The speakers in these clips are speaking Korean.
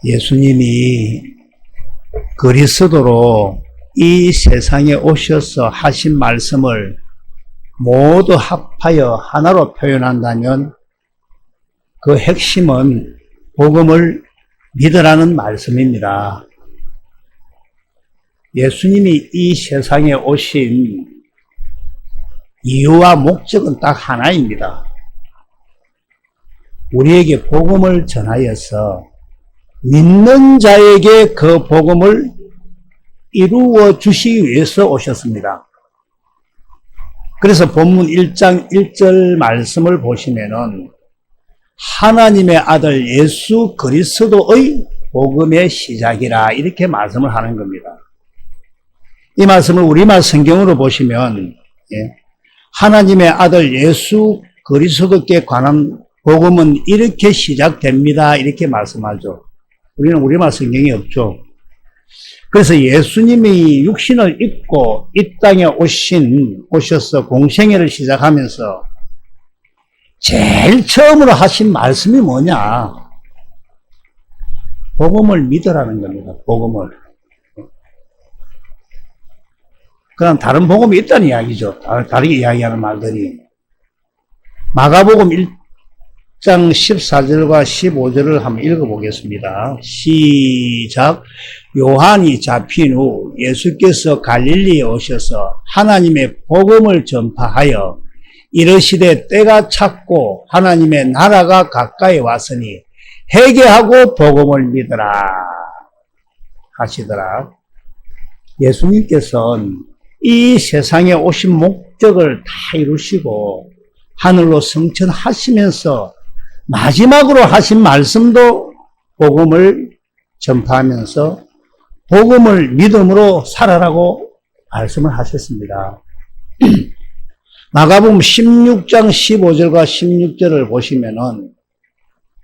예수님이 그리스도로 이 세상에 오셔서 하신 말씀을 모두 합하여 하나로 표현한다면 그 핵심은 복음을 믿으라는 말씀입니다. 예수님이 이 세상에 오신 이유와 목적은 딱 하나입니다. 우리에게 복음을 전하여서 믿는 자에게 그 복음을 이루어 주시기 위해서 오셨습니다. 그래서 본문 1장 1절 말씀을 보시면은 하나님의 아들 예수 그리스도의 복음의 시작이라 이렇게 말씀을 하는 겁니다. 이 말씀을 우리말 성경으로 보시면 하나님의 아들 예수 그리스도께 관한 복음은 이렇게 시작됩니다. 이렇게 말씀하죠. 우리는 우리말 성경이 없죠. 그래서 예수님이 육신을 입고 이 땅에 오셔서 공생애를 시작하면서 제일 처음으로 하신 말씀이 뭐냐? 복음을 믿으라는 겁니다. 복음을. 그럼 다른 복음이 있다는 이야기죠. 다르게 이야기하는 말들이. 마가복음 1장 14절과 15절을 한번 읽어보겠습니다. 시작. 요한이 잡힌 후 예수께서 갈릴리에 오셔서 하나님의 복음을 전파하여 이르시되 때가 찼고 하나님의 나라가 가까이 왔으니 회개하고 복음을 믿으라 하시더라. 예수님께서는 이 세상에 오신 목적을 다 이루시고 하늘로 승천하시면서 마지막으로 하신 말씀도 복음을 전파하면서 복음을 믿음으로 살아라고 말씀을 하셨습니다. 마가복음 16장 15절과 16절을 보시면은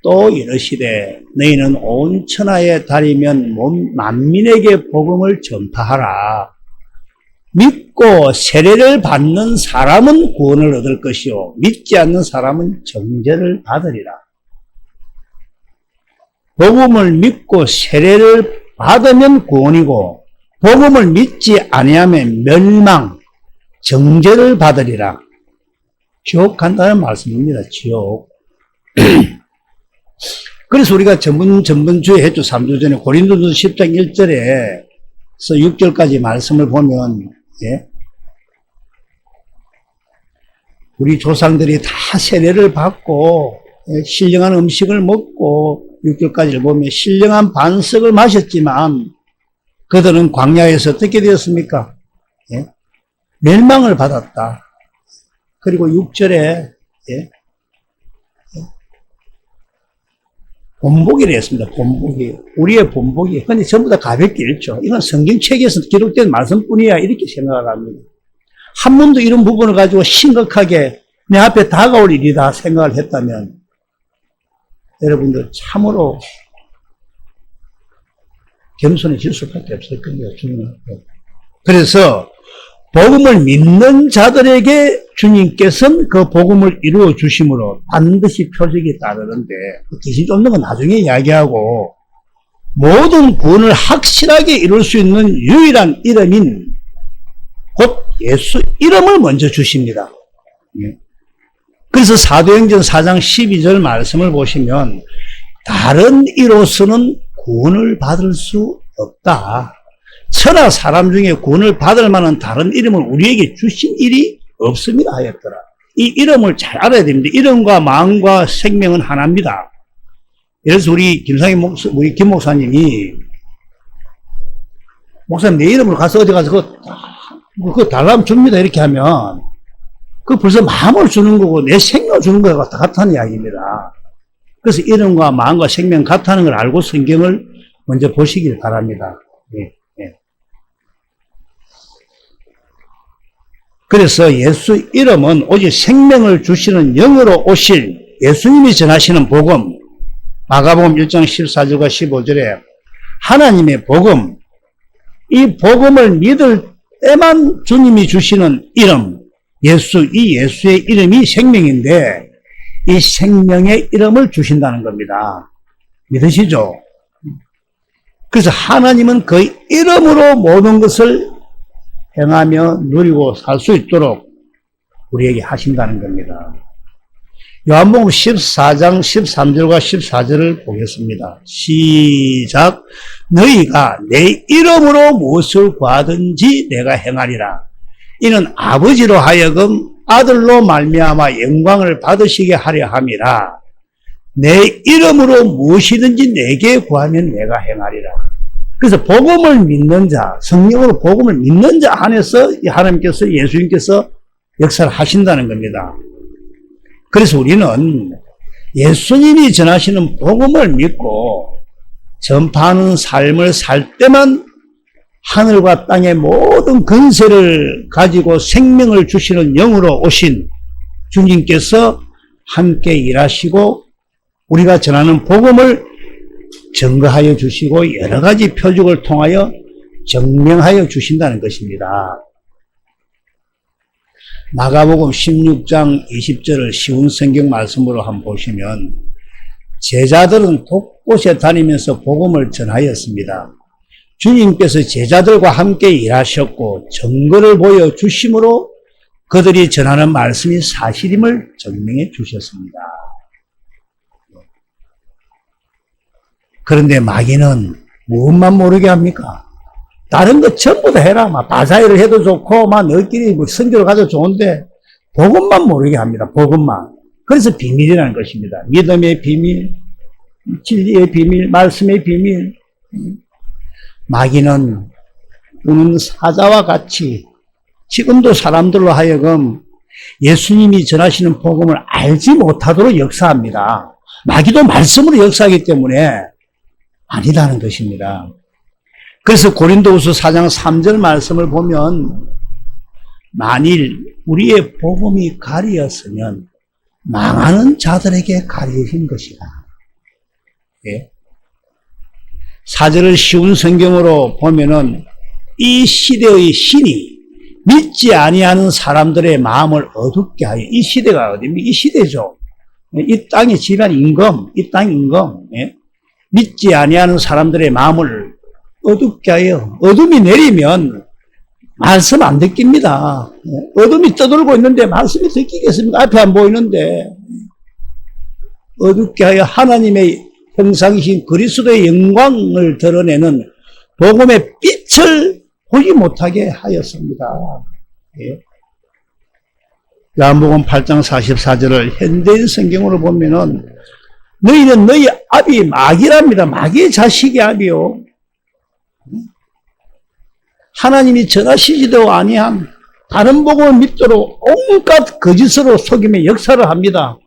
또 이르시되 너희는 온 천하에 다니면 만민에게 복음을 전파하라. 믿고 세례를 받는 사람은 구원을 얻을 것이요 믿지 않는 사람은 정죄를 받으리라. 복음을 믿고 세례를 받으면 구원이고 복음을 믿지 아니하면 멸망, 정죄를 받으리라. 지옥 간다는 말씀입니다. 지옥. 그래서 우리가 전번주에 했죠. 3주 전에 고린도전서 10장 1절에서 6절까지 말씀을 보면 우리 조상들이 다 세례를 받고 신령한 음식을 먹고 6절까지를 보면 신령한 반석을 마셨지만 그들은 광야에서 어떻게 되었습니까? 멸망을 받았다. 그리고 6절에 본보기를 했습니다. 본보기. 우리의 본보기. 근데 전부 다 가볍게 읽죠. 이건 성경책에서 기록된 말씀뿐이야. 이렇게 생각을 합니다. 한 번도 이런 부분을 가지고 심각하게 내 앞에 다가올 일이다 생각을 했다면 여러분들 참으로 겸손해질 수밖에 없을 겁니다. 그래서 복음을 믿는 자들에게 주님께서는 그 복음을 이루어 주심으로 반드시 표적이 따르는데 귀신 쫓는 건 나중에 이야기하고 모든 구원을 확실하게 이룰 수 있는 유일한 이름인 곧 예수 이름을 먼저 주십니다. 그래서 사도행전 4장 12절 말씀을 보시면 다른 이로서는 구원을 받을 수 없다. 천하 사람 중에 구원을 받을 만한 다른 이름을 우리에게 주신 일이 없습니다 하였더라. 이 이름을 잘 알아야 됩니다. 이름과 마음과 생명은 하나입니다. 그래서 우리 우리 김 목사님이 목사님 내 이름으로 가서 어디 가서 그거 달라면 줍니다 이렇게 하면 그 벌써 마음을 주는 거고 내 생명을 주는 거와 같다는 이야기입니다. 그래서 이름과 마음과 생명 같다는 걸 알고 성경을 먼저 보시길 바랍니다. 그래서 예수 이름은 오직 생명을 주시는 영으로 오실 예수님이 전하시는 복음, 마가복음 1장 14절과 15절에 하나님의 복음, 이 복음을 믿을 때만 주님이 주시는 이름, 이 예수의 이름이 생명인데 이 생명의 이름을 주신다는 겁니다. 믿으시죠? 그래서 하나님은 그 이름으로 모든 것을 행하며 누리고 살 수 있도록 우리에게 하신다는 겁니다. 요한복음 14장 13절과 14절을 보겠습니다. 시작. 너희가 내 이름으로 무엇을 구하든지 내가 행하리라. 이는 아버지로 하여금 아들로 말미암아 영광을 받으시게 하려 함이라. 내 이름으로 무엇이든지 내게 구하면 내가 행하리라. 그래서 복음을 믿는 자, 성령으로 복음을 믿는 자 안에서 하나님께서, 예수님께서 역사를 하신다는 겁니다. 그래서 우리는 예수님이 전하시는 복음을 믿고 전파하는 삶을 살 때만 하늘과 땅의 모든 권세를 가지고 생명을 주시는 영으로 오신 주님께서 함께 일하시고 우리가 전하는 복음을 증거하여 주시고 여러 가지 표적을 통하여 증명하여 주신다는 것입니다. 마가복음 16장 20절을 쉬운 성경 말씀으로 한번 보시면 제자들은 곳곳에 다니면서 복음을 전하였습니다. 주님께서 제자들과 함께 일하셨고 증거를 보여주심으로 그들이 전하는 말씀이 사실임을 증명해 주셨습니다. 그런데 마귀는 무엇만 모르게 합니까? 다른 거 전부 다 해라. 바사일을 해도 좋고, 너희끼리 선교를 가도 좋은데, 복음만 모르게 합니다. 복음만. 그래서 비밀이라는 것입니다. 믿음의 비밀, 진리의 비밀, 말씀의 비밀. 마귀는 우는 사자와 같이 지금도 사람들로 하여금 예수님이 전하시는 복음을 알지 못하도록 역사합니다. 마귀도 말씀으로 역사하기 때문에 아니라는 것입니다. 그래서 고린도후서 4장 3절 말씀을 보면 만일 우리의 복음이 가리었으면 망하는 자들에게 가리신 것이다. 예? 4절을 쉬운 성경으로 보면은 이 시대의 신이 믿지 아니하는 사람들의 마음을 어둡게 하여, 이 시대가 어디입니까? 이 시대죠. 이 땅의 지배한 임금, 이 땅 임금, 예? 믿지 아니하는 사람들의 마음을 어둡게 하여, 어둠이 내리면 말씀 안 듣깁니다. 어둠이 떠돌고 있는데 말씀이 듣기겠습니까? 앞에 안 보이는데. 어둡게 하여 하나님의 형상이신 그리스도의 영광을 드러내는 복음의 빛을 보지 못하게 하였습니다. 예. 요한복음 8장 44절을 현대인 성경으로 보면은 너희는 너희 아비 마귀랍니다. 마귀의 자식이 아비요. 하나님이 전하시지도 아니한 다른 복음을 믿도록 온갖 거짓으로 속임의 역사를 합니다.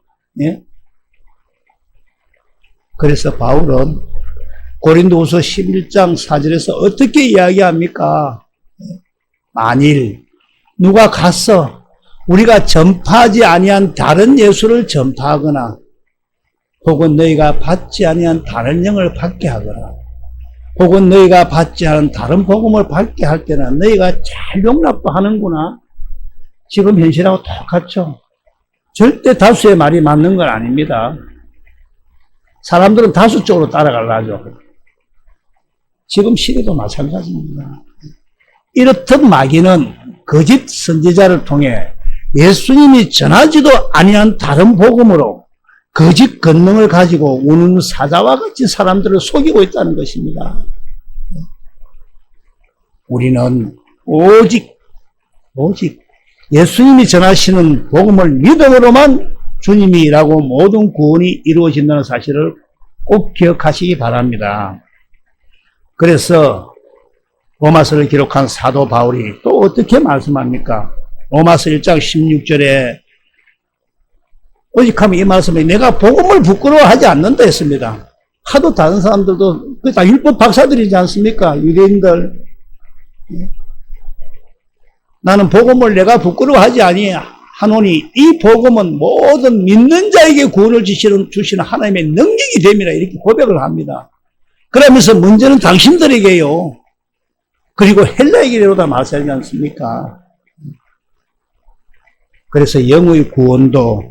예? 그래서 바울은 고린도후서 11장 4절에서 어떻게 이야기합니까? 만일 누가 가서 우리가 전파하지 아니한 다른 예수를 전파하거나 혹은 너희가 받지 아니한 다른 영을 받게 하거나 혹은 너희가 받지 않은 다른 복음을 받게 할 때는 너희가 잘 용납하는구나. 지금 현실하고 똑같죠. 절대 다수의 말이 맞는 건 아닙니다. 사람들은 다수 쪽으로 따라가려 하죠. 지금 시대도 마찬가지입니다. 이렇듯 마귀는 거짓 선지자를 통해 예수님이 전하지도 아니한 다른 복음으로 거짓 권능을 가지고 우는 사자와 같이 사람들을 속이고 있다는 것입니다. 우리는 오직 예수님이 전하시는 복음을 믿음으로만 주님이 일하고 모든 구원이 이루어진다는 사실을 꼭 기억하시기 바랍니다. 그래서 로마서를 기록한 사도 바울이 또 어떻게 말씀합니까? 로마서 1장 16절에 오직하면 이 말씀에 내가 복음을 부끄러워하지 않는다 했습니다. 하도 다른 사람들도 다 율법 박사들이지 않습니까? 유대인들. 나는 복음을 내가 부끄러워하지 아니하노니 이 복음은 모든 믿는 자에게 구원을 주시는 하나님의 능력이 됨이라 이렇게 고백을 합니다. 그러면서 문제는 당신들에게요. 그리고 헬라에게로다 말씀하지 않습니까? 그래서 영의 구원도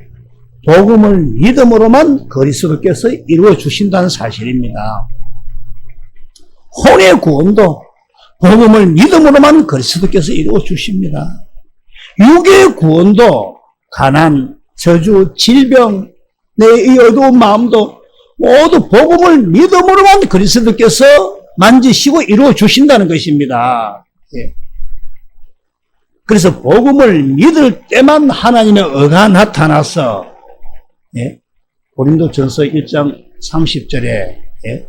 복음을 믿음으로만 그리스도께서 이루어 주신다는 사실입니다. 혼의 구원도 복음을 믿음으로만 그리스도께서 이루어 주십니다. 육의 구원도 가난, 저주, 질병, 내 이 어두운 마음도 모두 복음을 믿음으로만 그리스도께서 만지시고 이루어 주신다는 것입니다. 예. 그래서 복음을 믿을 때만 하나님의 의가 나타나서, 예. 고린도전서 1장 30절에 예.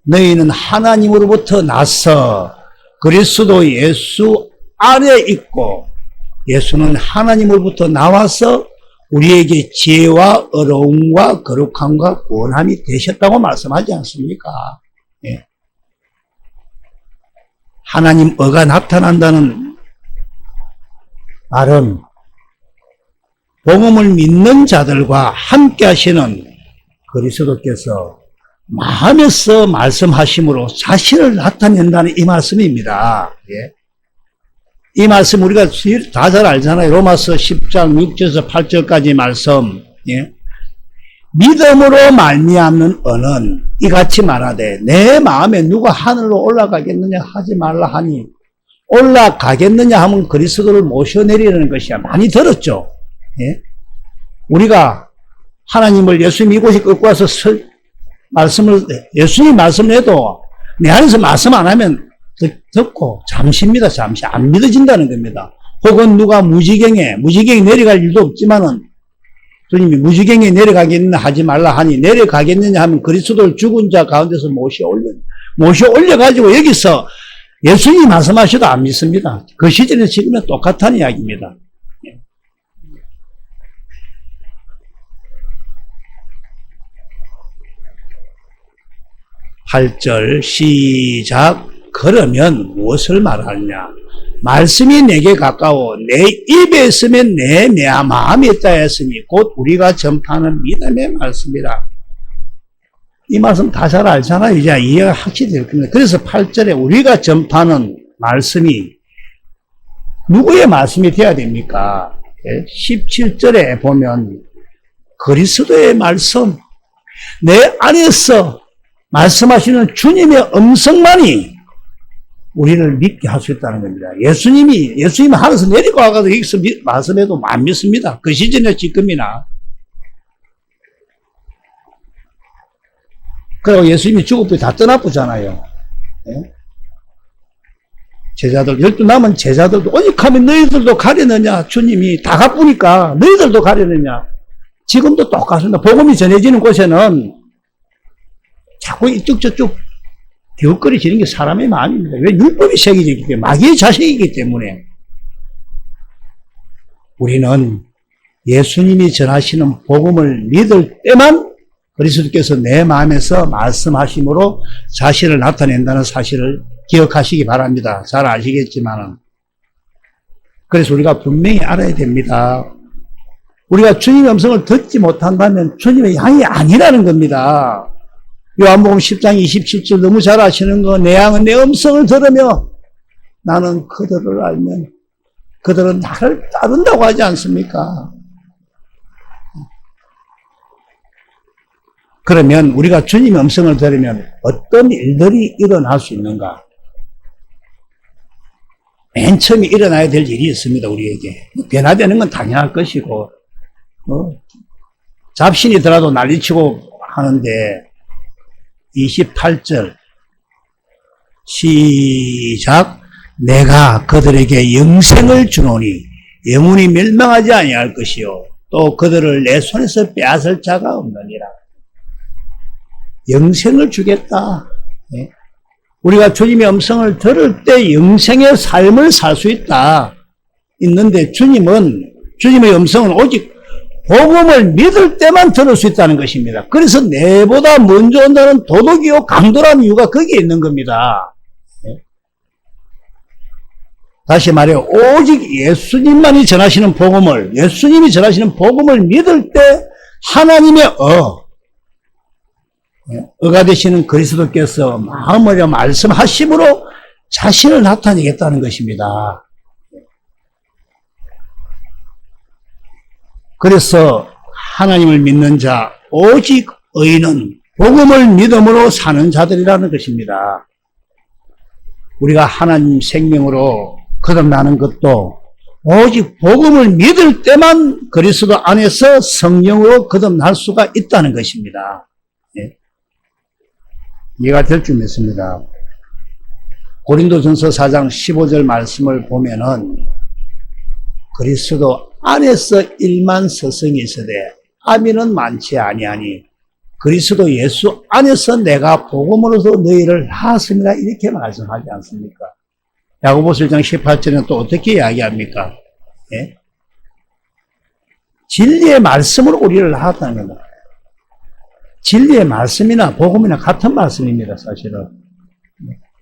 너희는 하나님으로부터 나서 그리스도 예수 안에 있고 예수는 하나님으로부터 나와서 우리에게 지혜와 어려움과 거룩함과 구원함이 되셨다고 말씀하지 않습니까? 예. 하나님 의가 나타난다는 말은 복음을 믿는 자들과 함께 하시는 그리스도께서 마음에서 말씀하심으로 자신을 나타낸다는 이 말씀입니다. 예. 이 말씀 우리가 다 잘 알잖아요. 로마서 10장 6절에서 8절까지 말씀. 예. 믿음으로 말미암는 언은 이같이 말하되 내 마음에 누가 하늘로 올라가겠느냐 하지 말라 하니 올라가겠느냐 하면 그리스도를 모셔내리는 것이야. 많이 들었죠. 예. 우리가 하나님을 예수 믿고 끌고 와서 말씀을 예수님 말씀을 해도 내 안에서 말씀 안 하면 듣고 잠시입니다. 잠시 안 믿어진다는 겁니다. 혹은 누가 무지경에 내려갈 일도 없지만은 주님이 무지경에 내려가겠느냐 하지 말라 하니 내려가겠느냐 하면 그리스도를 죽은 자 가운데서 모셔 올려가지고 여기서 예수님이 말씀하셔도 안 믿습니다. 그 시절에 지금은 똑같다는 이야기입니다. 8절 시작. 그러면 무엇을 말하느냐? 말씀이 내게 가까워 내 입에 있으면 내 마음에 있다 했으니 곧 우리가 전파하는 믿음의 말씀이라. 이 말씀 다 잘 알잖아요. 이제 이해가 확실히 될 겁니다. 그래서 8절에 우리가 전파하는 말씀이 누구의 말씀이 되어야 됩니까? 17절에 보면 그리스도의 말씀, 내 안에서 말씀하시는 주님의 음성만이 우리를 믿게 할 수 있다는 겁니다. 예수님이 하늘에서 내리고 와가지고 여기서 말씀해도 안 믿습니다. 그 시즌에 지금이나. 그리고 예수님이 죽었을 때 다 떠나보잖아요. 예? 제자들, 12 남은 제자들도 오직 하면 너희들도 가려느냐? 주님이 다 가쁘니까 너희들도 가려느냐? 지금도 똑같습니다. 복음이 전해지는 곳에는 자꾸 이쪽 저쪽 기웃거리지는 게 사람의 마음입니다. 왜? 율법이 새겨지기 때문에, 마귀의 자식이기 때문에. 우리는 예수님이 전하시는 복음을 믿을 때만 그리스도께서 내 마음에서 말씀하심으로 자신을 나타낸다는 사실을 기억하시기 바랍니다. 잘 아시겠지만은. 그래서 우리가 분명히 알아야 됩니다. 우리가 주님의 음성을 듣지 못한다면 주님의 양이 아니라는 겁니다. 요한복음 10장 27절 너무 잘 아시는 거, 내 양은 내 음성을 들으며 나는 그들을 알면 그들은 나를 따른다고 하지 않습니까? 그러면 우리가 주님의 음성을 들으면 어떤 일들이 일어날 수 있는가? 맨 처음에 일어나야 될 일이 있습니다. 우리에게. 변화되는 건 당연할 것이고 잡신이더라도 난리치고 하는데 28절 시작. 내가 그들에게 영생을 주노니 영원히 멸망하지 아니할 것이요 또 그들을 내 손에서 빼앗을 자가 없느니라. 영생을 주겠다. 네. 우리가 주님의 음성을 들을 때 영생의 삶을 살 수 있는데 주님의 음성은 오직 복음을 믿을 때만 들을 수 있다는 것입니다. 그래서 내보다 먼저 온다는 도덕이요 강도라는 이유가 거기에 있는 겁니다. 네. 다시 말해요. 오직 예수님이 전하시는 복음을 믿을 때 하나님의 의가 되시는 그리스도께서 마음으로 말씀하심으로 자신을 나타내겠다는 것입니다. 그래서 하나님을 믿는 자, 오직 의인은 복음을 믿음으로 사는 자들이라는 것입니다. 우리가 하나님 생명으로 거듭나는 것도 오직 복음을 믿을 때만 그리스도 안에서 성령으로 거듭날 수가 있다는 것입니다. 예. 이해가 될 줄 믿습니다. 고린도전서 4장 15절 말씀을 보면은 그리스도 안에서 일만 서성이 있으되 아미는 많지 아니하니 그리스도 예수 안에서 내가 복음으로서 너희를 낳았습니다. 이렇게 말씀하지 않습니까? 야고보서 1장 18절에는 또 어떻게 이야기합니까? 예? 진리의 말씀으로 우리를 낳았다는 겁니다. 진리의 말씀이나 복음이나 같은 말씀입니다. 사실은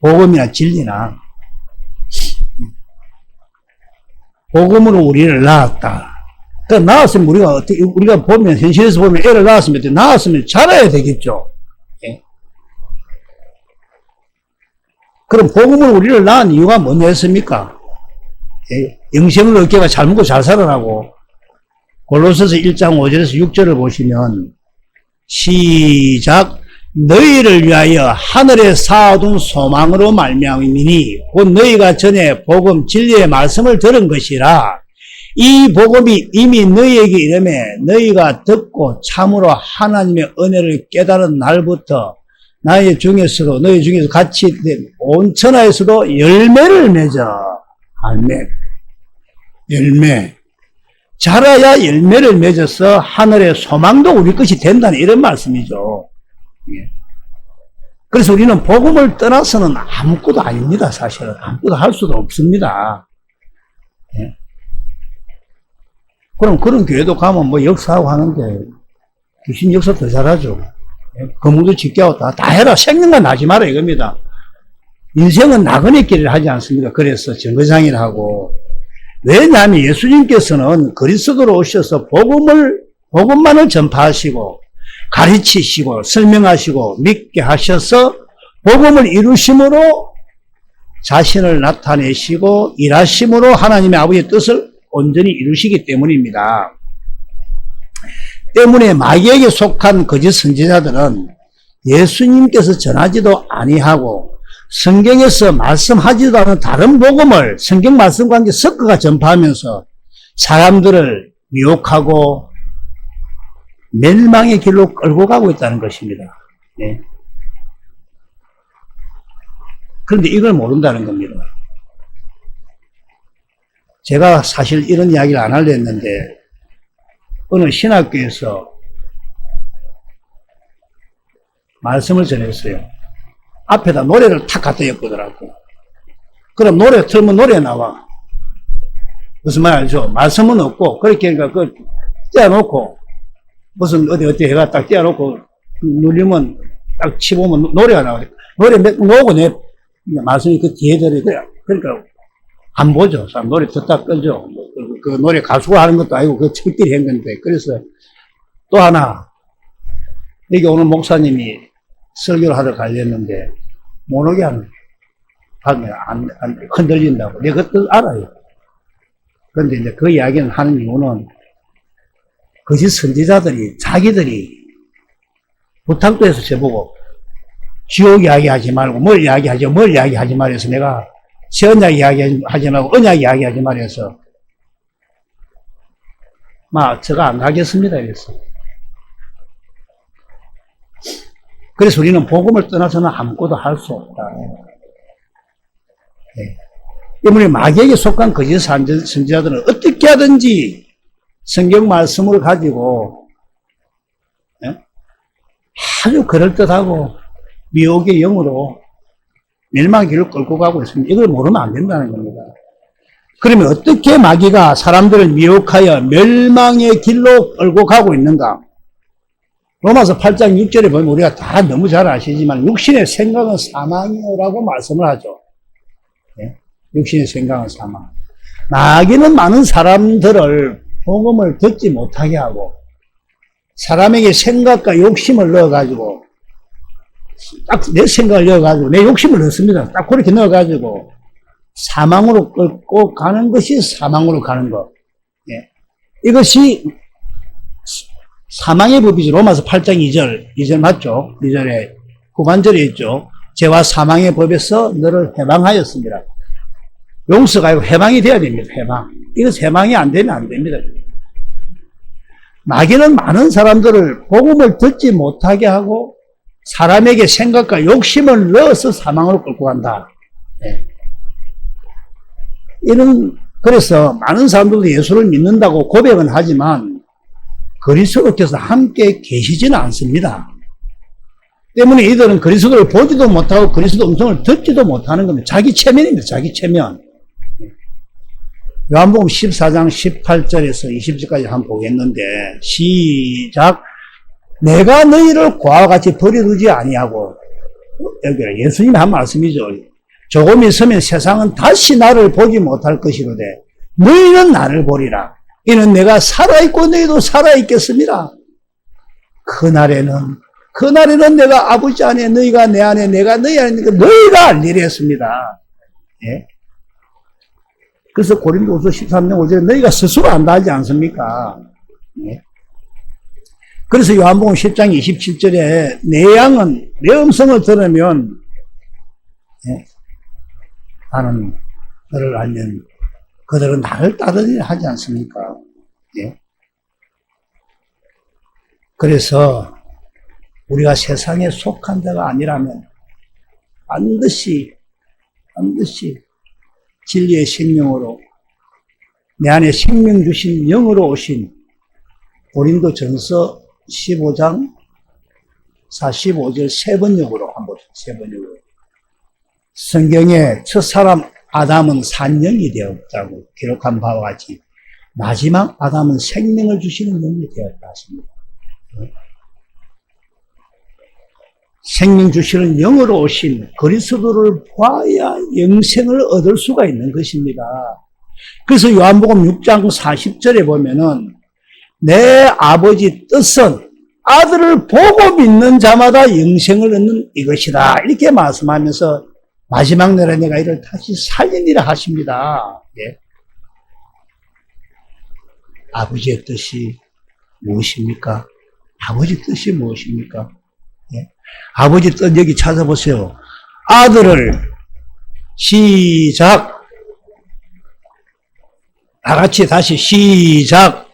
복음이나 진리나 복음으로 우리를 낳았다. 그러니까 낳았으면 우리가 보면 현실에서 보면 애를 낳았으면 자라야 되겠죠. 예? 그럼 복음으로 우리를 낳은 이유가 뭐냐였습니까? 예? 영생을 얻기가 잘 먹고 잘 살아라고. 골로새서 1장 5절에서 6절을 보시면 시작. 너희를 위하여 하늘에 쌓아둔 소망으로 말미암이니 곧 너희가 전에 복음 진리의 말씀을 들은 것이라. 이 복음이 이미 너희에게 이르매 너희가 듣고 참으로 하나님의 은혜를 깨달은 날부터 너희 중에서 같이 온 천하에서도 열매를 맺어. 열매. 자라야 열매를 맺어서 하늘의 소망도 우리 것이 된다는 이런 말씀이죠. 예. 그래서 우리는 복음을 떠나서는 아무것도 아닙니다. 사실은 아무것도 할 수도 없습니다. 예. 그럼 그런 교회도 가면 뭐 역사하고 하는데 귀신 역사 더 잘하죠. 예. 거무도 짓게 하고 다 해라. 생명만 나지 마라 이겁니다. 인생은 나그네 길을 하지 않습니까? 그래서 정거장이라 하고. 왜냐하면 예수님께서는 그리스도로 오셔서 복음만을 전파하시고 가르치시고 설명하시고 믿게 하셔서 복음을 이루심으로 자신을 나타내시고 일하심으로 하나님의 아버지의 뜻을 온전히 이루시기 때문입니다. 때문에 마귀에게 속한 거짓 선지자들은 예수님께서 전하지도 아니하고 성경에서 말씀하지도 않은 다른 복음을 성경 말씀과 함께 섞어가 전파하면서 사람들을 미혹하고 멸망의 길로 끌고 가고 있다는 것입니다. 네. 그런데 이걸 모른다는 겁니다. 제가 사실 이런 이야기를 안 하려 했는데 어느 신학교에서 말씀을 전했어요. 앞에다 노래를 탁 갖다 엮더라고. 그럼 노래 틀면 노래 나와. 무슨 말 알죠? 말씀은 없고 그렇게 그 떼어놓고 무슨 어디 해가 딱 떼어놓고 누르면 딱 치보면 노래가 나오죠. 노래 놓고 내 말씀이 그 뒤에 들어요. 그러니까 안 보죠. 사람 노래 듣다 끌죠. 그 노래 가수가 하는 것도 아니고 그 철들이 한 건데. 그래서 또 하나 여기 오늘 목사님이 설교를 하러 가려는데 못 오게 하는 하면 안 흔들린다고. 내가 그것도 알아요. 그런데 이제 그 이야기는 하는 이유는 거짓 선지자들이 자기들이 부탁도 해서 저보고 지옥 이야기하지 말고 뭘 이야기하지 말해서 내가 세언약 이야기하지 말고 언약 이야기하지 말해서 제가 안 가겠습니다 이랬어. 그래서 우리는 복음을 떠나서는 아무것도 할 수 없다. 네. 때문에 마귀에게 속한 거짓 선지자들은 어떻게 하든지 성경 말씀을 가지고 아주 그럴듯하고 미혹의 영으로 멸망의 길을 끌고 가고 있습니다. 이걸 모르면 안 된다는 겁니다. 그러면 어떻게 마귀가 사람들을 미혹하여 멸망의 길로 끌고 가고 있는가? 로마서 8장 6절에 보면 우리가 다 너무 잘 아시지만 육신의 생각은 사망이라고 말씀을 하죠. 네? 육신의 생각은 사망. 마귀는 많은 사람들을 복음을 듣지 못하게 하고 사람에게 생각과 욕심을 넣어가지고 딱 내 생각을 넣어가지고 내 욕심을 넣습니다. 딱 그렇게 넣어가지고 사망으로 끌고 가는 것이 사망으로 가는 것. 네. 이것이 사망의 법이죠. 로마서 8장 2절 맞죠? 2절에 후반절에 있죠. 죄와 사망의 법에서 너를 해방하였습니다. 용서가 아니고 해방이 돼야 됩니다. 해방. 이거 해방이 안 되면 안 됩니다. 마귀는 많은 사람들을 복음을 듣지 못하게 하고 사람에게 생각과 욕심을 넣어서 사망으로 끌고 간다. 네. 그래서 많은 사람들도 예수를 믿는다고 고백은 하지만 그리스도께서 함께 계시지는 않습니다. 때문에 이들은 그리스도를 보지도 못하고 그리스도 음성을 듣지도 못하는 겁니다. 자기 체면입니다. 자기 체면. 요한복음 14장 18절에서 20절까지 한번 보겠는데 시작. 내가 너희를 고아와 같이 버려두지 아니하고, 여기 예수님이 한 말씀이죠. 조금 있으면 세상은 다시 나를 보지 못할 것이로되 너희는 나를 보리라. 이는 내가 살아있고 너희도 살아있겠습니다. 그날에는 내가 아버지 안에 너희가 내 안에 내가 너희 안에 너희가 알리라 했습니다. 예? 그래서 고린도후서 13장 5절에 너희가 스스로 안다 하지 않습니까? 예? 그래서 요한복음 10장 27절에 내 양은 내 음성을 들으면 예? 나는 너를 알면 그들은 나를 따르리라 하지 않습니까? 예? 그래서 우리가 세상에 속한 자가 아니라면 반드시 진리의 생명으로 내 안에 생명 주신 영으로 오신 고린도전서 15장 45절 세 번역으로 한번 세 번역으로 성경에 첫사람 아담은 산영이 되었다고 기록한 바와 같이 마지막 아담은 생명을 주시는 영이 되었다 하십니다. 생명 주시는 영으로 오신 그리스도를 보아야 영생을 얻을 수가 있는 것입니다. 그래서 요한복음 6장 40절에 보면은 내 아버지 뜻은 아들을 보고 믿는 자마다 영생을 얻는 이것이다. 이렇게 말씀하면서 마지막 날에 내가 이를 다시 살리리라 하십니다. 예. 아버지의 뜻이 무엇입니까? 아버지 뜻이 무엇입니까? 예. 아버지 뜻 여기 찾아보세요. 아들을 시작. 다 같이 다시 시작.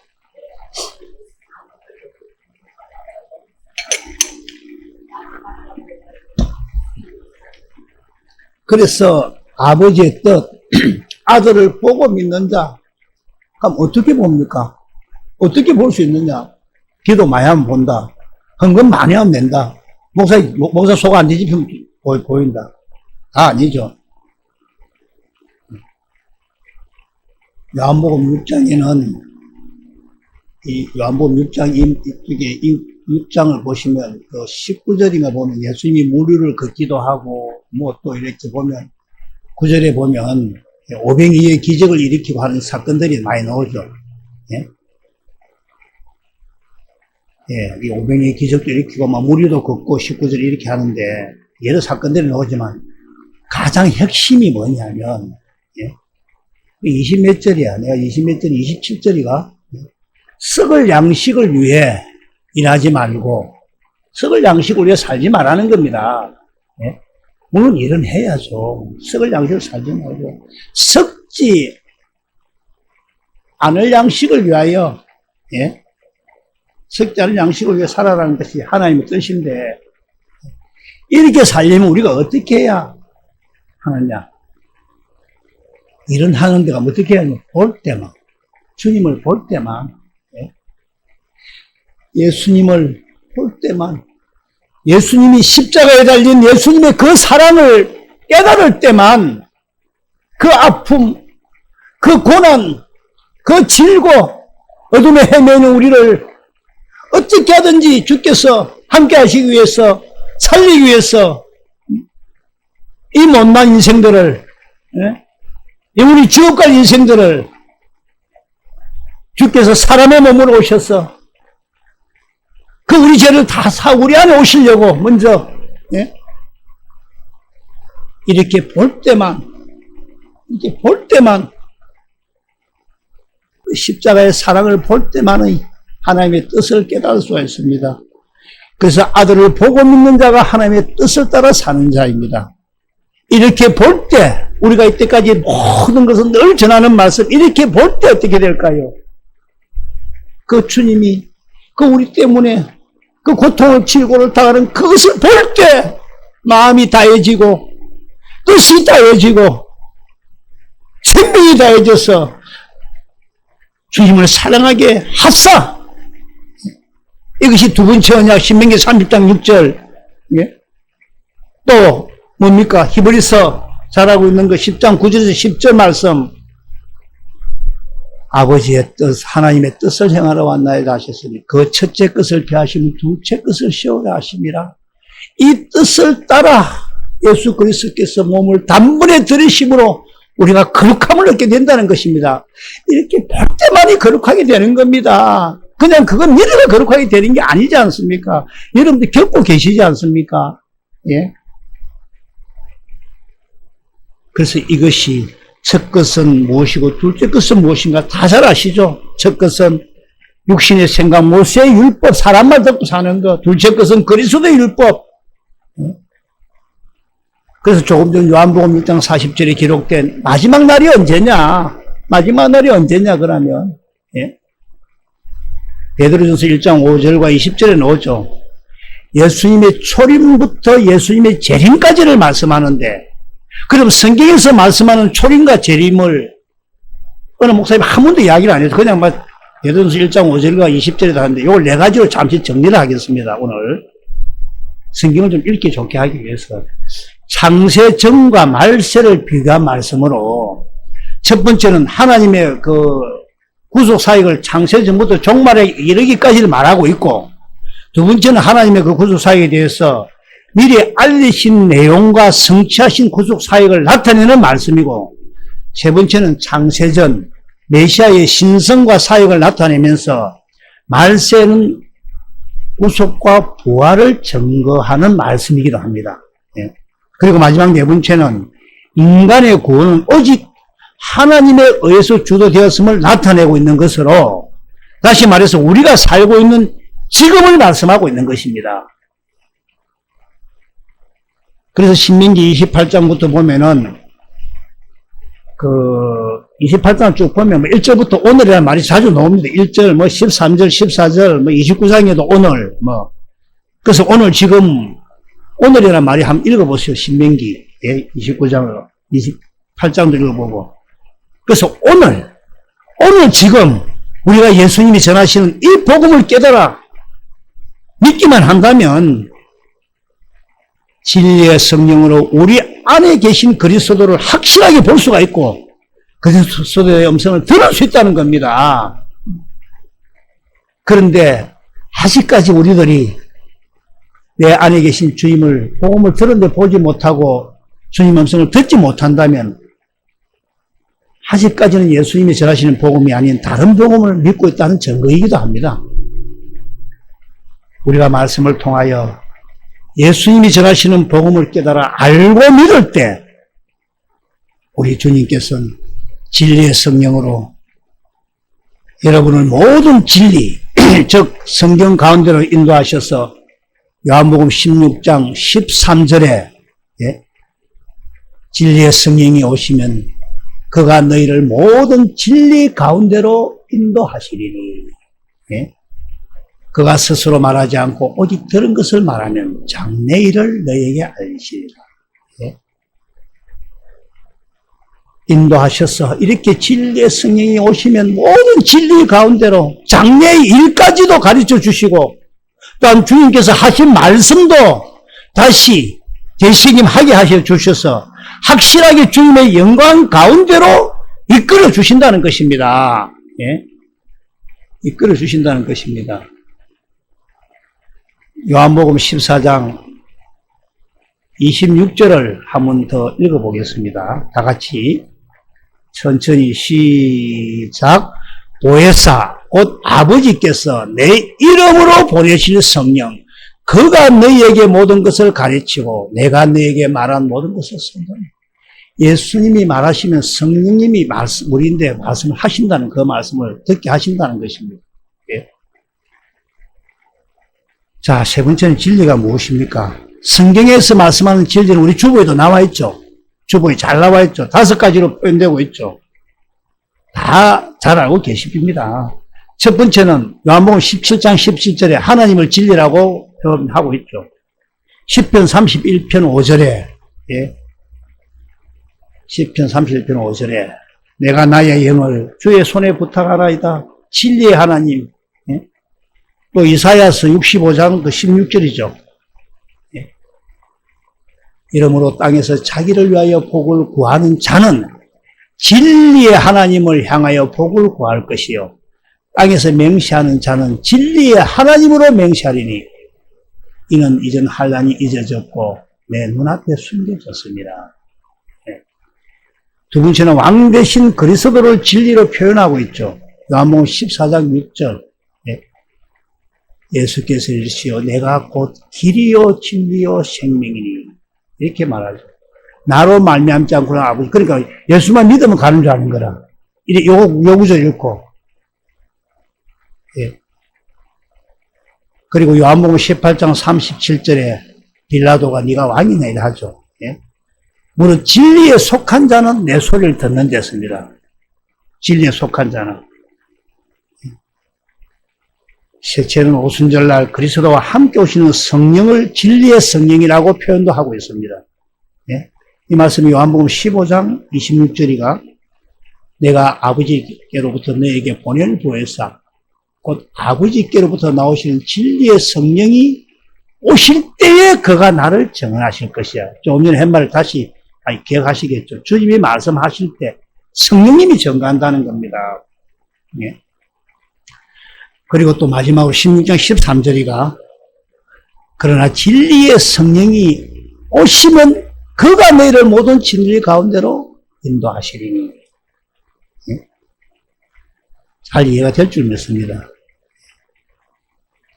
그래서 아버지의 뜻, 아들을 보고 믿는 자, 그럼 어떻게 봅니까? 어떻게 볼 수 있느냐? 기도 많이 하면 본다. 헌금 많이 하면 낸다. 목사 속 안 뒤집히면 보인다. 아니죠. 요한복음 6장에는, 이 요한복음 6장, 이 6장을 보시면, 그 19절인가 보면 예수님이 무리를 걷기도 하고, 뭐 또 이렇게 보면, 9절에 보면, 오병이의 기적을 일으키고 하는 사건들이 많이 나오죠. 예? 예, 이 오병이의 기적도 일으키고, 막 무리도 걷고, 19절 이렇게 하는데, 여러 사건들이 나오지만, 가장 핵심이 뭐냐면, 예? 20몇 절이야. 내가 20몇 절, 27절이가, 썩을 양식을 위해 일하지 말고, 썩을 양식을 위해 살지 말라는 겁니다. 예? 물론 일은 해야죠. 썩을 양식을 살지 말고, 썩지 않을 양식을 위하여, 예? 썩지 않을 양식을 위해 살아라는 것이 하나님의 뜻인데, 이렇게 살려면 우리가 어떻게 해야 하느냐? 일은 하는 데가 어떻게 해야 하냐? 볼 때만, 주님을 볼 때만, 예? 예수님을 볼 때만, 예수님이 십자가에 달린 예수님의 그 사랑을 깨달을 때만 그 아픔, 그 고난, 그 질고 어둠에 헤매는 우리를 어떻게 하든지 주께서 함께 하시기 위해서, 살리기 위해서 이 못난 인생들을, 이 우리 지옥 갈 인생들을 주께서 사람의 몸으로 오셔서 그 우리 죄를 다 우리 안에 오시려고 먼저, 예? 이렇게 볼 때만 십자가의 사랑을 볼 때만의 하나님의 뜻을 깨달을 수가 있습니다. 그래서 아들을 보고 믿는 자가 하나님의 뜻을 따라 사는 자입니다. 이렇게 볼 때 우리가 이때까지 모든 것을 늘 전하는 말씀 이렇게 볼 때 어떻게 될까요? 그 주님이 그 우리 때문에 그 고통을 질고를 당하는 그것을 볼 때 마음이 다해지고 뜻이 다해지고 생명이 다해져서 주님을 사랑하게 하사. 이것이 두 번째 언약 신명기 30장 6절. 예? 또 뭡니까? 히브리서 잘하고 있는 거 10장 9절에서 10절 말씀. 아버지의 뜻, 하나님의 뜻을 행하러 왔나이다 하셨으니 그 첫째 뜻을 피하시면 둘째 뜻을 세우라 하심이라. 이 뜻을 따라 예수 그리스도께서 몸을 단번에 들이심으로 우리가 거룩함을 얻게 된다는 것입니다. 이렇게 볼 때만이 거룩하게 되는 겁니다. 그냥 그건 믿어서 거룩하게 되는 게 아니지 않습니까? 여러분들 겪고 계시지 않습니까? 예. 그래서 이것이 첫 것은 무엇이고 둘째 것은 무엇인가 다 잘 아시죠? 첫 것은 육신의 생각, 모세의 율법, 사람 말 듣고 사는 것. 둘째 것은 그리스도의 율법. 그래서 조금 전 요한복음 1장 40절에 기록된 마지막 날이 언제냐? 마지막 날이 언제냐 그러면 예? 베드로전서 1장 5절과 20절에 나오죠. 예수님의 초림부터 예수님의 재림까지를 말씀하는데 그럼 성경에서 말씀하는 초림과 재림을 어느 목사님 한 번도 이야기를 안 해서 그냥 막 베드로전서 1장 5절과 20절에 다 하는데 이걸 네 가지로 잠시 정리를 하겠습니다. 오늘 성경을 좀 읽기 좋게 하기 위해서 창세 전과 말세를 비교한 말씀으로 첫 번째는 하나님의 그 구속 사역을 창세 전부터 종말에 이르기까지를 말하고 있고 두 번째는 하나님의 그 구속 사역에 대해서 미리 알리신 내용과 성취하신 구속 사역을 나타내는 말씀이고 세 번째는 창세 전 메시아의 신성과 사역을 나타내면서 말세는 구속과 부활을 증거하는 말씀이기도 합니다. 예. 그리고 마지막 네 번째는 인간의 구원은 오직 하나님에 의해서 주도되었음을 나타내고 있는 것으로 다시 말해서 우리가 살고 있는 지금을 말씀하고 있는 것입니다. 그래서 신명기 28장부터 보면은 그 28장 쭉 보면 1절부터 오늘이라는 말이 자주 나옵니다. 1절, 13절, 14절, 29장에도 오늘, 그래서 오늘 지금, 오늘이라는 말이 한번 읽어보세요. 신명기. 29장으로. 28장도 읽어보고. 그래서 오늘 지금 우리가 예수님이 전하시는 이 복음을 깨달아 믿기만 한다면 진리의 성령으로 우리 안에 계신 그리스도를 확실하게 볼 수가 있고 그리스도의 음성을 들을 수 있다는 겁니다. 그런데 아직까지 우리들이 내 안에 계신 주님을 복음을 들었는데 보지 못하고 주님 음성을 듣지 못한다면 아직까지는 예수님이 전하시는 복음이 아닌 다른 복음을 믿고 있다는 증거이기도 합니다. 우리가 말씀을 통하여 예수님이 전하시는 복음을 깨달아 알고 믿을 때 우리 주님께서는 진리의 성령으로 여러분을 모든 진리, 즉 성경 가운데로 인도하셔서 요한복음 16장 13절에 진리의 성령이 오시면 그가 너희를 모든 진리 가운데로 인도하시리니 그가 스스로 말하지 않고 오직 들은 것을 말하면 장래일을 너희에게 알리시리라. 인도하셔서 이렇게 진리의 성령이 오시면 모든 진리 가운데로 장래의 일까지도 가르쳐 주시고 또한 주님께서 하신 말씀도 다시 되새김하게 하셔 주셔서 확실하게 주님의 영광 가운데로 이끌어 주신다는 것입니다. 이끌어 주신다는 것입니다. 요한복음 14장 26절을 한 번 더 읽어보겠습니다. 다 같이 천천히 시작. 보혜사 곧 아버지께서 내 이름으로 보내실 성령 그가 너희에게 모든 것을 가르치고 내가 너희에게 말한 모든 것을 선포하라. 예수님이 말하시면 성령님이 우리인데 말씀을 하신다는 그 말씀을 듣게 하신다는 것입니다. 자, 세 번째는 진리가 무엇입니까? 성경에서 말씀하는 진리는 우리 주보에도 나와 있죠. 주보에 잘 나와 있죠. 5가지로 표현되고 있죠. 다 잘 알고 계십니다. 첫 번째는 요한복음 17장 17절에 하나님을 진리라고 표현하고 있죠. 10편 31편 5절에, 예. 10편 31편 5절에 내가 나의 영을 주의 손에 부탁하라이다. 진리의 하나님. 예. 또 이사야서 65장 16절이죠. 예. 이러므로 땅에서 자기를 위하여 복을 구하는 자는 진리의 하나님을 향하여 복을 구할 것이요. 땅에서 맹세하는 자는 진리의 하나님으로 맹세하리니 이는 이전 환난이 잊어졌고 내 눈앞에 숨겨졌습니다. 네. 두 번째는 왕 대신 그리스도를 진리로 표현하고 있죠. 요한복음 14장 6절. 네. 예수께서 이르시오 내가 곧 길이요 진리요 생명이니 이렇게 말하죠. 나로 말미암지 않고는 아버지. 그러니까 예수만 믿으면 가는 줄 아는 거라. 이래 요구절 읽고. 예. 그리고 요한복음 18장 37절에 빌라도가 네가 왕이냐 이래 하죠. 예. 물론 진리에 속한 자는 내 소리를 듣는 데습니다. 진리에 속한 자는. 셋째는 오순절날 그리스도와 함께 오시는 성령을 진리의 성령이라고 표현도 하고 있습니다. 예. 이 말씀이 요한복음 15장 26절이가 내가 아버지께로부터 너에게 보낼 보혜사 곧 아버지께로부터 나오시는 진리의 성령이 오실 때에 그가 나를 증언하실 것이야. 좀 전에 한 말을 다시 기억하시겠죠. 주님이 말씀하실 때 성령님이 증거한다는 겁니다. 예. 그리고 또 마지막으로 16장 13절이가 그러나 진리의 성령이 오시면 그가 너희를 모든 진리 가운데로 인도하시리니. 예? 잘 이해가 될 줄 믿습니다.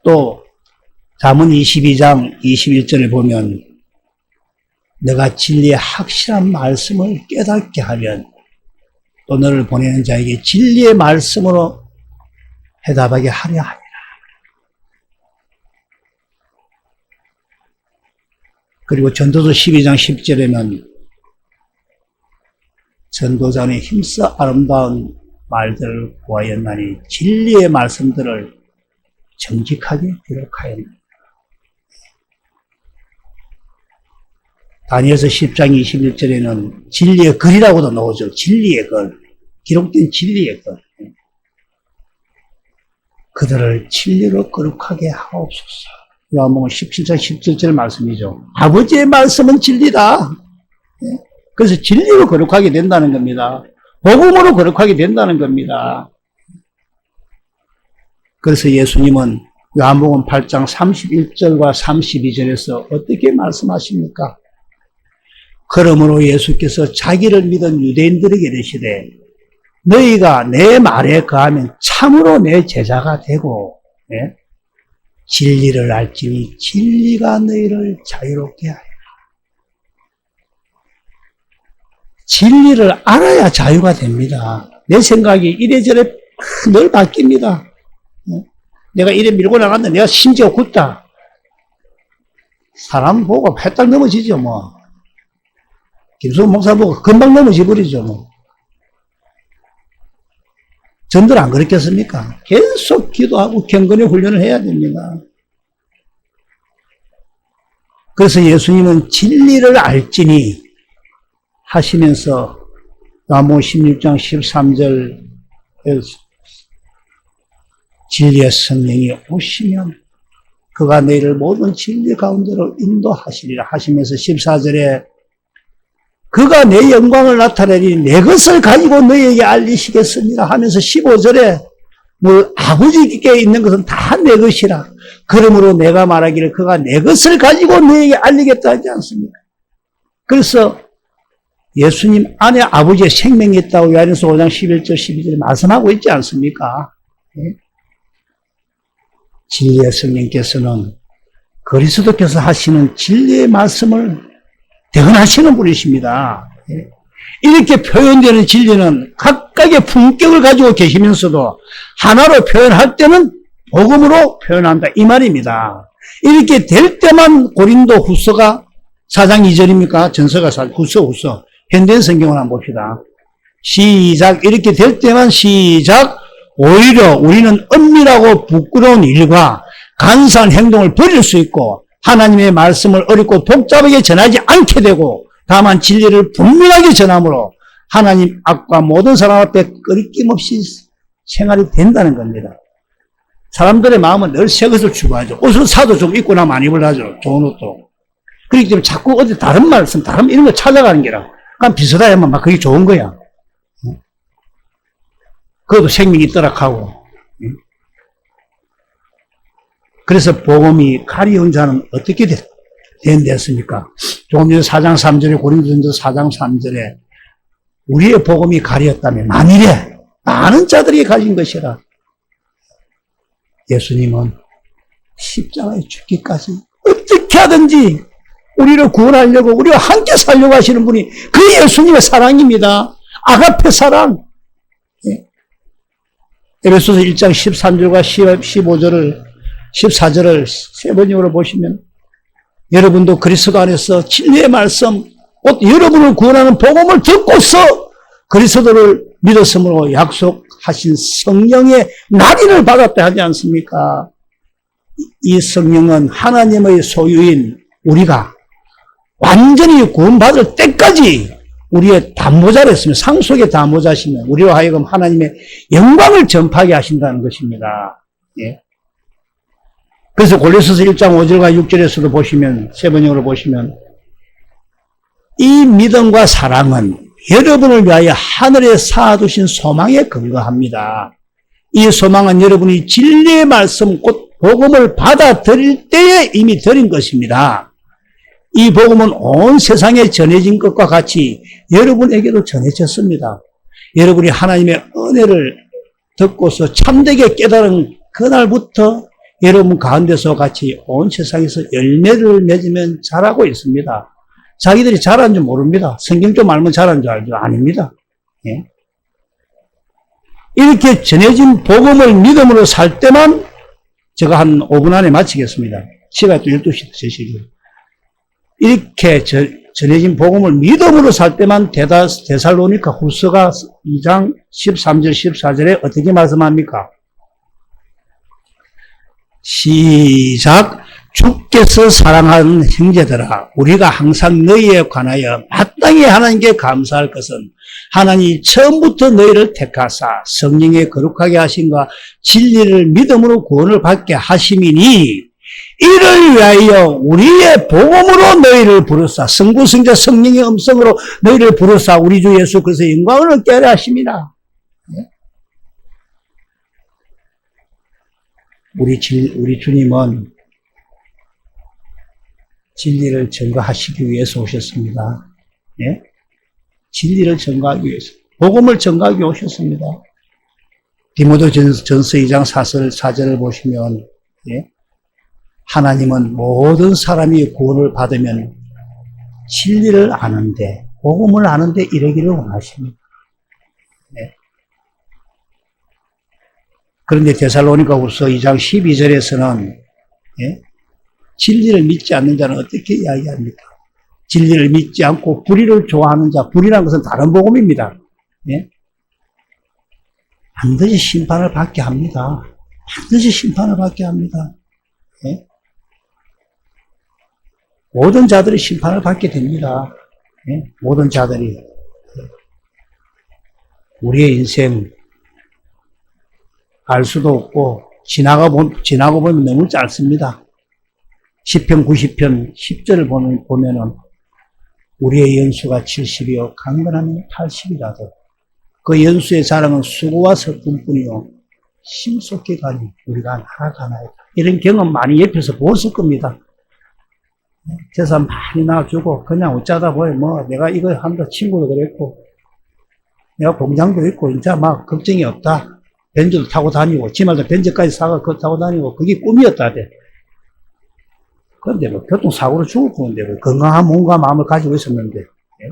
또 잠언 22장 21절을 보면 내가 진리의 확실한 말씀을 깨닫게 하면 또 너를 보내는 자에게 진리의 말씀으로 해답하게 하려 하리라. 그리고 전도서 12장 10절에는 전도자는 힘써 아름다운 말들을 구하였나니 진리의 말씀들을 정직하게 기록하였나니. 다니엘서 10장 21절에는 진리의 글이라고도 나오죠. 진리의 글. 기록된 진리의 글. 그들을 진리로 거룩하게 하옵소서. 요한복음 17장 17절 말씀이죠. 아버지의 말씀은 진리다. 그래서 진리로 거룩하게 된다는 겁니다. 복음으로 거룩하게 된다는 겁니다. 그래서 예수님은 요한복음 8장 31절과 32절에서 어떻게 말씀하십니까? 그러므로 예수께서 자기를 믿은 유대인들에게 이르시되 너희가 내 말에 거하면 참으로 내 제자가 되고 예? 진리를 알지니 진리가 너희를 자유롭게 하리라. 진리를 알아야 자유가 됩니다. 내 생각이 이래저래 늘 바뀝니다. 내가 이래 밀고 나갔는데 내가 심지어 굳다. 사람 보고 팔딱 넘어지죠 뭐. 김수호 목사 보고 금방 넘어지 버리죠 뭐. 전들 안 그랬겠습니까? 계속 기도하고 경건의 훈련을 해야 됩니다. 그래서 예수님은 진리를 알지니 하시면서 요한복음 16장 13절 진리의 성령이 오시면 그가 너희를 모든 진리 가운데로 인도하시리라 하시면서 14절에 그가 내 영광을 나타내니 내 것을 가지고 너희에게 알리시겠습니다 하면서 15절에 뭐 아버지께 있는 것은 다 내 것이라 그러므로 내가 말하기를 그가 내 것을 가지고 너희에게 알리겠다 하지 않습니까? 그래서 예수님 안에 아버지의 생명이 있다고 요한일서 5장 11절 12절에 말씀하고 있지 않습니까? 네? 진리의 성령께서는 그리스도께서 하시는 진리의 말씀을 대언하시는 분이십니다. 이렇게 표현되는 진리는 각각의 품격을 가지고 계시면서도 하나로 표현할 때는 복음으로 표현한다 이 말입니다. 이렇게 될 때만 고린도 후서가 4장 2절입니까? 전서가 후서. 현대 성경을 한번 봅시다. 시작. 이렇게 될 때만 시작. 오히려 우리는 은밀하고 부끄러운 일과 간사한 행동을 버릴 수 있고 하나님의 말씀을 어렵고 복잡하게 전하지 않게 되고 다만 진리를 분명하게 전함으로 하나님 앞과 모든 사람 앞에 끊김없이 생활이 된다는 겁니다. 사람들의 마음은 늘 새 것을 추구하죠. 옷을 사도 좀 입고 나면 안 입으려죠. 좋은 옷도. 그렇기 때문에 자꾸 어디 다른 말씀, 다른 이런 거 찾아가는 게라. 그냥 비슷하야만 막 그게 좋은 거야. 그것도 생명이 있더라 하고. 그래서 복음이 가리운 자는 어떻게 된댔습니까? 조금 전에 4장 3절에 고린도전서 4장 3절에 우리의 복음이 가리었다면 만일에 많은 자들이 가진 것이라. 예수님은 십자가에 죽기까지 어떻게 하든지 우리를 구원하려고 우리와 함께 살려고 하시는 분이 그 예수님의 사랑입니다. 아가페 사랑. 에베소서 1장 13절과 15절을 14절을 세 번역으로 보시면 여러분도 그리스도 안에서 진리의 말씀, 곧 여러분을 구원하는 복음을 듣고서 그리스도를 믿었으므로 약속하신 성령의 날인을 받았다 하지 않습니까? 이 성령은 하나님의 소유인 우리가 완전히 구원받을 때까지 우리의 담보자를 했으면 상속의 담보자시면 우리와 하여금 하나님의 영광을 전파하게 하신다는 것입니다. 예. 그래서 골로새서 1장 5절과 6절에서도 보시면 세 번역으로 보시면 이 믿음과 사랑은 여러분을 위하여 하늘에 쌓아두신 소망에 근거합니다. 이 소망은 여러분이 진리의 말씀 곧 복음을 받아들일 때에 이미 드린 것입니다. 이 복음은 온 세상에 전해진 것과 같이 여러분에게도 전해졌습니다. 여러분이 하나님의 은혜를 듣고서 참되게 깨달은 그날부터 여러분 가운데서 같이 온 세상에서 열매를 맺으면 자라고 있습니다. 자기들이 잘한 줄 모릅니다. 성경 좀 알면 잘한 줄 알죠? 아닙니다. 예? 이렇게 전해진 복음을 믿음으로 살 때만 제가 한 5분 안에 마치겠습니다. 시간이 또 12시 되시죠. 이렇게 전해진 복음을 믿음으로 살 때만 데살로니가 후서가 2장 13절 14절에 어떻게 말씀합니까? 시작. 주께서 사랑하는 형제들아 우리가 항상 너희에 관하여 마땅히 하나님께 감사할 것은 하나님이 처음부터 너희를 택하사 성령에 거룩하게 하심과 진리를 믿음으로 구원을 받게 하심이니 이를 위하여 우리의 복음으로 너희를 부르사 성부 성자 성령의 음성으로 너희를 부르사 우리 주 예수 그리스도의 영광을 얻게 하려 하심이라. 우리 주님은 진리를 증거하시기 위해서 오셨습니다. 예? 진리를 증거하기 위해서. 복음을 증거하기 위해 오셨습니다. 디모데전서 2장 4절을 보시면, 예? 하나님은 모든 사람이 구원을 받으면 진리를 아는데, 복음을 아는데 이르기를 원하십니다. 예? 그런데 데살로니가후서 2장 12절에서는, 예? 진리를 믿지 않는 자는 어떻게 이야기합니까? 진리를 믿지 않고 불의를 좋아하는 자, 불의라는 것은 다른 복음입니다. 예? 반드시 심판을 받게 합니다. 반드시 심판을 받게 합니다. 예? 모든 자들이 심판을 받게 됩니다. 예? 모든 자들이. 우리의 인생 알 수도 없고 지나고 보면 너무 짧습니다. 10편 90편 10절을 보면은 우리의 연수가 70이요 강건하면 80이라도 그 연수의 자랑은 수고와 석분뿐이요 심속히 가니 우리가 나아가나이다. 이런 경험 많이 옆에서 보았을 겁니다. 재산 많이 나와주고 그냥 어쩌다 보니 뭐 내가 이거 한다 친구도 그랬고 내가 공장도 있고 이제 막 걱정이 없다. 벤츠도 타고 다니고 지말도 벤츠까지 사가 그거 타고 다니고 그게 꿈이었다대. 그런데 뭐 교통사고로 죽을 건데 뭐 건강한 몸과 마음을 가지고 있었는데 예?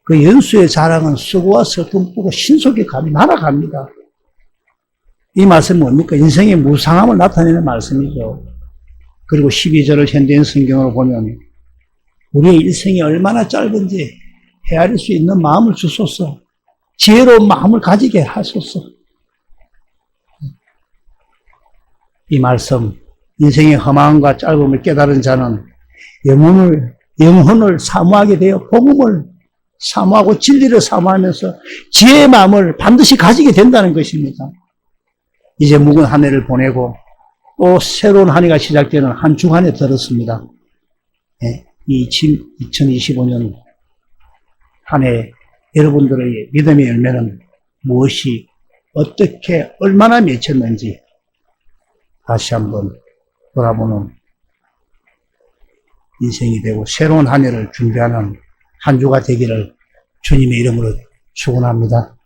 그 연수의 자랑은 수고와 슬픔 뿌고 신속히 감이 날아갑니다. 이 말씀은 뭡니까? 인생의 무상함을 나타내는 말씀이죠. 그리고 12절을 현대인 성경으로 보면 우리의 일생이 얼마나 짧은지 헤아릴 수 있는 마음을 주소서. 지혜로운 마음을 가지게 하소서. 이 말씀, 인생의 허망과 짧음을 깨달은 자는 영혼을 사모하게 되어 복음을 사모하고 진리를 사모하면서 지혜의 마음을 반드시 가지게 된다는 것입니다. 이제 묵은 한 해를 보내고 또 새로운 한 해가 시작되는 한 주간에 들었습니다. 이 2025년 한 해 여러분들의 믿음의 열매는 무엇이 어떻게 얼마나 맺혔는지 다시 한번 돌아보는 인생이 되고 새로운 한 해를 준비하는 한 주가 되기를 주님의 이름으로 축원합니다.